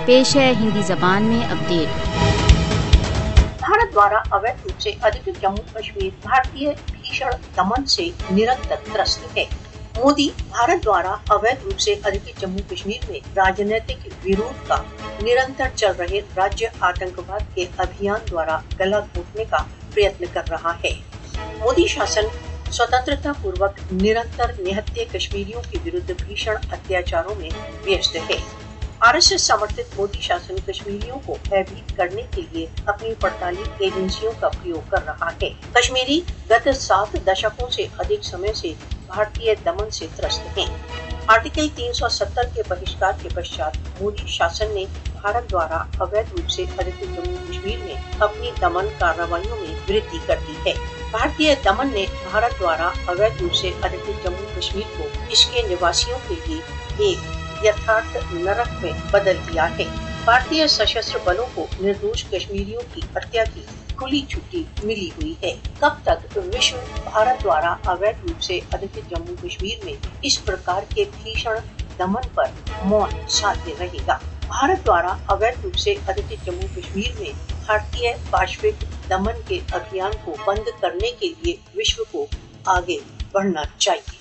पेश है हिंदी जबान में अपडेट। भारत द्वारा अवैध रूप से अधिकृत जम्मू कश्मीर भारतीय भीषण दमन से निरंतर त्रस्त है। मोदी भारत द्वारा अवैध रूप से अधिकृत जम्मू कश्मीर में राजनीतिक विरोध का निरंतर चल रहे राज्य आतंकवाद के अभियान द्वारा गला घोटने का प्रयत्न कर रहा है। मोदी शासन स्वतंत्रता पूर्वक निरंतर निहत्थे कश्मीरियों के विरुद्ध भीषण अत्याचारों में व्यस्त है। आरएसएस समर्थित मोदी शासन कश्मीरियों को भयभीत करने के लिए अपनी पड़ताली एजेंसियों का प्रयोग कर रहा है। कश्मीरी गत 7 दशकों से अधिक समय से भारतीय दमन से त्रस्त हैं। आर्टिकल 370 के बहिष्कार के पश्चात मोदी शासन ने भारत द्वारा अवैध रूप से अधिकृत जम्मू कश्मीर में अपनी दमन कार्रवाइयों में वृद्धि कर दी है। भारतीय दमन ने भारत द्वारा अवैध रूप से अधिकृत जम्मू कश्मीर को इसके निवासियों के लिए एक यथार्थ नरक में बदल दिया है। भारतीय सशस्त्र बलों को निर्दोष कश्मीरियों की हत्या की खुली छुट्टी मिली हुई है। कब तक विश्व भारत द्वारा अवैध रूप से अधिकृत जम्मू कश्मीर में इस प्रकार के भीषण दमन पर मौन साधे रहेगा? भारत द्वारा अवैध रूप से अधिकृत जम्मू कश्मीर में भारतीय पाशविक दमन के अभियान को बंद करने के लिए विश्व को आगे बढ़ना चाहिए।